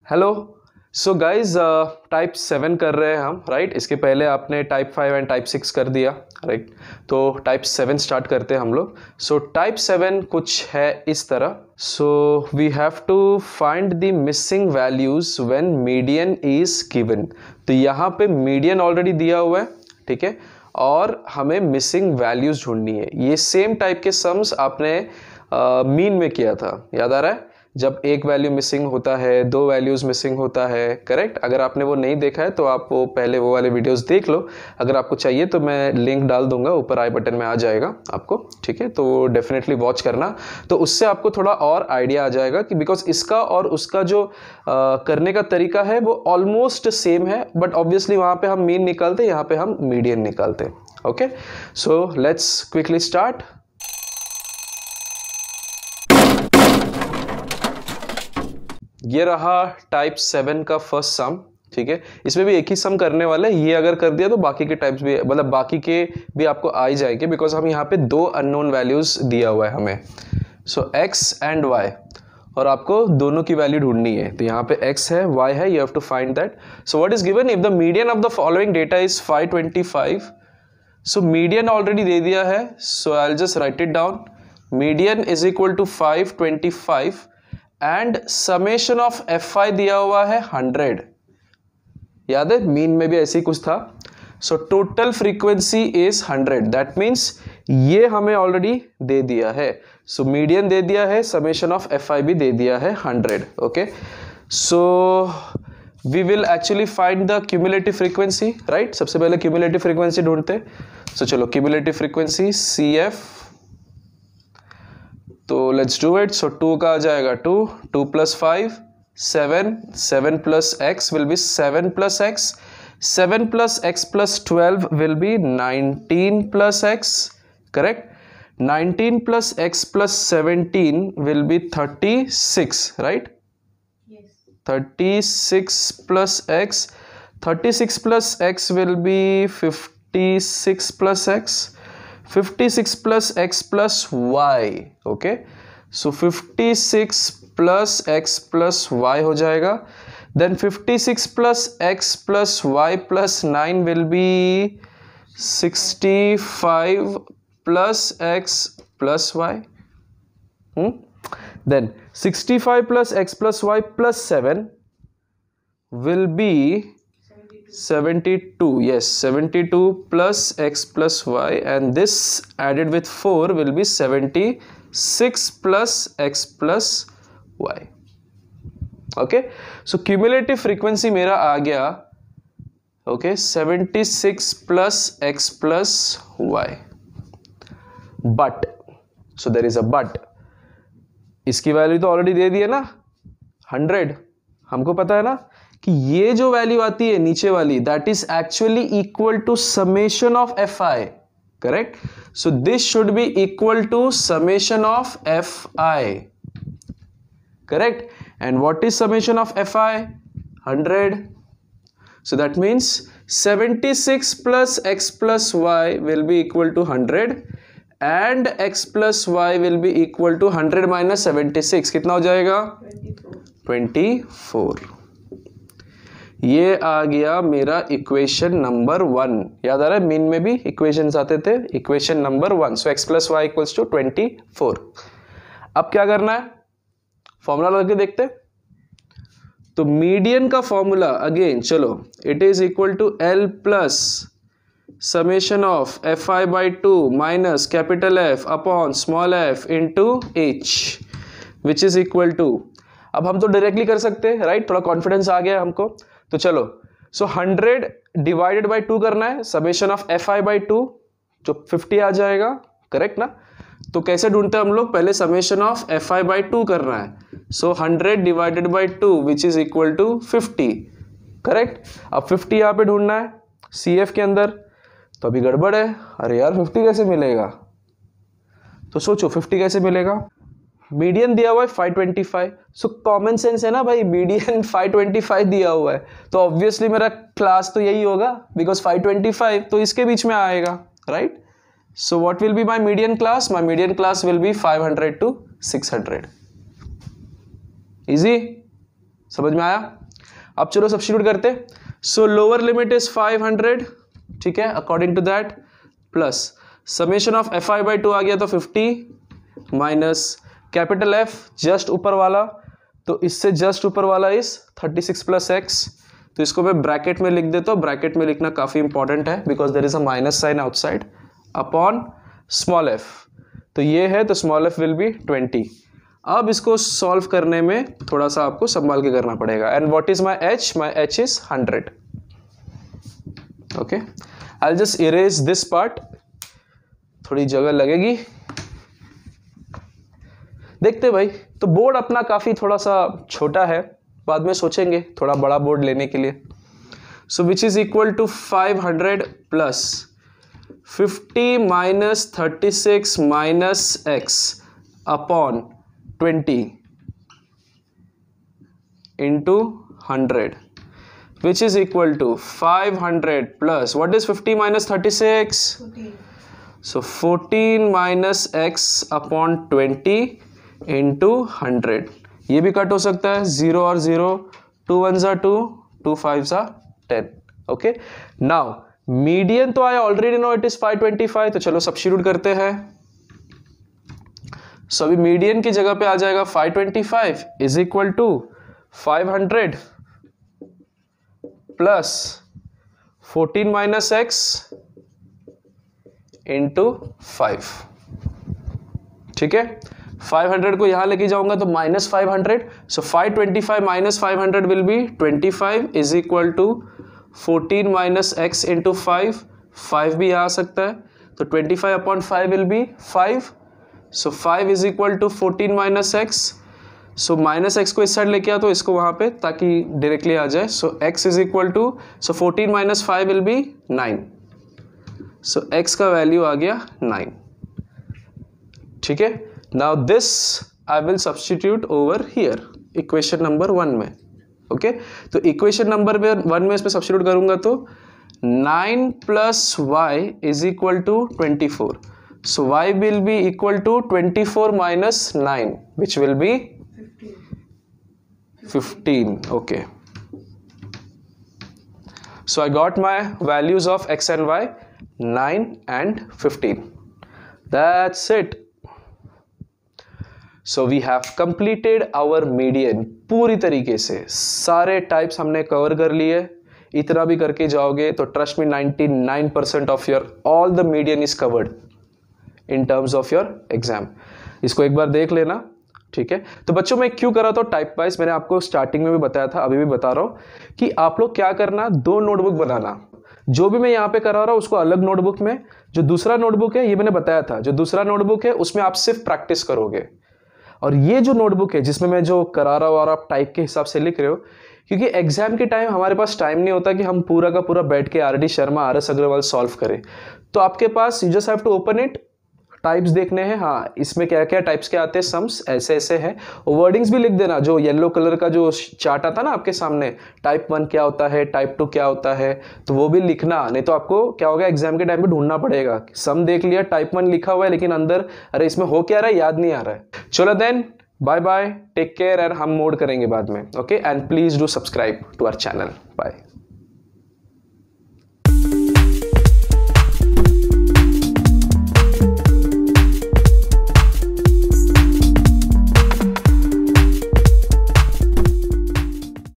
Hello. So guys type 7 कर रहे हैं हम, राइट। इसके पहले आपने टाइप 5 एंड टाइप 6 कर दिया, राइट। तो टाइप 7 स्टार्ट करते हैं हम लोग। सो टाइप 7 कुछ है इस तरह। So we have to find the missing values when median is given. तो यहाँ पे मीडियन ऑलरेडी दिया हुआ है, ठीक है, और हमें मिसिंग वैल्यूज ढूंढनी है। ये सेम टाइप के सम्स आपने मीन में किया था, याद आ रहा है? जब एक वैल्यू मिसिंग होता है, दो वैल्यूज मिसिंग होता है, करेक्ट। अगर आपने वो नहीं देखा है तो आप वो पहले वो वाले वीडियोस देख लो। अगर आपको चाहिए तो मैं लिंक डाल दूंगा, ऊपर आई बटन में आ जाएगा आपको, ठीक है। तो डेफिनेटली वॉच करना, तो उससे आपको थोड़ा और आइडिया आ जाएगा कि बिकॉज इसका और उसका जो करने का तरीका है वो ऑलमोस्ट सेम है, बट ऑब्वियसली वहां पे हम मीन निकालते हैं, यहाँ पे हम मीडियन निकालते हैं। Okay, so let's quickly start. ये रहा टाइप 7 का फर्स्ट सम, ठीक है। इसमें भी एक ही सम करने वाला है। ये अगर कर दिया तो बाकी के टाइप्स भी, मतलब बाकी के भी आपको आ ही जाएंगे, बिकॉज हम यहाँ पे दो अननोन वैल्यूज दिया हुआ है हमें। सो x एंड y, और आपको दोनों की वैल्यू ढूंढनी है। तो यहाँ पे x है, y है, you have to find that. So what is given? If the median of the following data is 525। So median already दे दिया है, so I will just write it down. Median is equal to 525 and summation of fi दिया हुआ है 100। याद है mean में भी ऐसे ही कुछ था। So total frequency is 100, that means ये हमें ऑलरेडी दे दिया है। सो मीडियन दे दिया है, समेशन ऑफ fi भी दे दिया है 100। Okay, so we will actually find the cumulative frequency, right. सबसे पहले क्यूमुलेटिव फ्रीक्वेंसी ढूंढते। सो चलो, क्यूमुलेटिव फ्रीक्वेंसी CF, तो लेट्स डू इट। सो 2 का आ जाएगा 2, 2 + 5 7, 7 + x will be 7 + x, 7 + x + 12 will be 19 + x, correct. 19 + x + 17 will be 36, right. 36 + x, 36 + x will be 56 + x, 56 + x + y, okay। so 56 + x + y हो जाएगा। then 56 + x + y + 9 will be 65 + x + y। then 65 + x + y + 7 will be 72, yes, 72 + x + y, and this added with 4 will be 76 + x + y। Okay, so cumulative frequency मेरा आ गया, okay, 76 + x + y। But, so there is a but, इसकी value तो already दे दी है ना 100। हमको पता है ना कि ये जो वैल्यू आती है नीचे वाली, that is actually equal to summation of fi, correct. So this should be equal to summation of fi, correct. And what is summation of fi? 100। So that means 76 + x + y will be equal to 100 and x + y will be equal to 100 - 76, कितना हो जाएगा? 24। ये आ गया मेरा equation number 1। याद आ रहा है mean में भी इक्वेशंस आते थे, इक्वेशन नंबर 1। सो x + y = 24। अब क्या करना है? फॉर्मूला लगा के देखते। तो मीडियन का फॉर्मूला अगेन, चलो, it is equal to L plus summation of fi/2 minus capital F upon small f into h, which is equal to, अब हम तो डायरेक्टली कर सकते हैं, राइट। थोड़ा कॉन्फिडेंस आ गया हमको, तो चलो। सो 100 डिवाइडेड बाई 2 करना है, समेशन ऑफ fi/2 जो 50 आ जाएगा, करेक्ट ना। तो कैसे ढूंढते हैं हम लोग? पहले समेशन ऑफ fi/2 करना है। So 100 divided by 2 which is equal to 50, correct. अब 50 यहाँ पे ढूंढना है CF के अंदर, तो अभी गड़बड़ है। अरे यार 50 कैसे मिलेगा? तो सोचो 50 कैसे मिलेगा? मीडियन दिया हुआ है 525, सो कॉमन सेंस है ना भाई, मीडियन 525 दिया हुआ है, तो ऑब्वियसली मेरा क्लास तो यही होगा, बिकॉज 525 तो इसके बीच में आएगा, right. So what will be my median class? My median class will be 500 to 600। Easy, समझ में आया? अब चलो सब्स्टिट्यूट करते। सो लोअर लिमिट इज 500, ठीक है, according to that, plus summation of F I by 2 आ गया तो 50 माइनस कैपिटल एफ जस्ट ऊपर वाला, तो इससे जस्ट ऊपर वाला इज 36 प्लस एक्स, तो इसको मैं ब्रैकेट में लिख देता हूँ। ब्रैकेट में लिखना काफी इंपॉर्टेंट है because there is a minus sign outside, upon small F, तो ये है, तो स्मॉल एफ विल बी 20। अब इसको सॉल्व करने में थोड़ा सा आपको संभाल के करना पड़ेगा। And what is my H? My H is 100। Okay, I will just erase this part, थोड़ी जगह लगेगी। देखते भाई, तो बोर्ड अपना काफी थोड़ा सा छोटा है, बाद में सोचेंगे थोड़ा बड़ा बोर्ड लेने के लिए। So which is equal to 500 plus 50 minus 36 minus x upon 20 into 100, which is equal to 500 plus what is 50 minus 36? 14. So 14 minus x upon 20 into 100. ये भी कट हो सकता है, 0 और 0, 2 1s are 2, 2 5s are 10. Okay. Now median तो I already know it is 525, तो चलो substitute करते हैं। सो अभी मीडियन की जगह पे आ जाएगा 525 is equal to 500 plus 14 minus X into 5, ठीक है। 500 को यहां लेके जाऊंगा तो minus 500, so 525 minus 500 will be 25 is equal to 14 minus X into 5, 5 भी आ सकता है, तो 25 upon 5 will be 5, so 5 is equal to 14 minus X, so minus X को इस साइड लेके आ तो इसको वहां पे, ताकि डायरेक्टली आ जाए, so x is equal to, so 14 minus 5 will be 9, so x का वैल्यू आ गया 9, ठीक है। Now this I will substitute over here equation number 1 में, ओके तो इक्वेशन नंबर 1 में इसमें सब्स्टिट्यूट करूंगा तो 9 plus y is equal to 24, so y will be equal to 24 minus 9 which will be 15. Okay, so I got my values of x and y, 9 and 15. That's it. So we have completed our median. पूरी तरीके से सारे types हमने cover कर लिए। इतना भी करके जाओगे तो ट्रस्ट में 99% of your all the median is covered in terms of your exam. इसको एक बार देख लेना, ठीक है। तो बच्चों मैं क्यों कर रहा था टाइप वाइज, मैंने आपको स्टार्टिंग में भी बताया था, अभी भी बता रहा हूं कि आप लोग क्या करना, 2 नोटबुक बनाना। जो भी मैं यहाँ पे करा रहा हूं उसको अलग नोटबुक में, जो दूसरा नोटबुक है ये मैंने बताया था, जो दूसरा नोटबुक है उसमें आप सिर्फ प्रैक्टिस करोगे, और ये जो नोटबुक है जिसमें मैं जो करा रहा हूं और आप टाइप के हिसाब से लिख रहे हो, क्योंकि एग्जाम के टाइम हमारे पास टाइम नहीं होता कि हम पूरा का पूरा बैठ के R D Sharma, R S Agarwal solve करें। तो आपके पास you just have to open it, types देखने हैं, हाँ इसमें क्या क्या टाइप्स के आते हैं, सम्स ऐसे ऐसे हैं, वर्डिंग्स भी लिख देना। जो येलो कलर का जो चार्ट आता ना आपके सामने, टाइप 1 क्या होता है, टाइप 2 क्या होता है, तो वो भी लिखना, नहीं तो आपको क्या होगा एग्जाम के टाइम पे ढूंढना पड़ेगा। सम देख लिया, टाइप 1 लिखा हुआ है, लेकिन अंदर अरे इसमें हो क्या रहा है याद नहीं आ रहा है। चलो then bye bye, take care, and हम मोड करेंगे बाद में, okay, and please do subscribe to our channel, bye.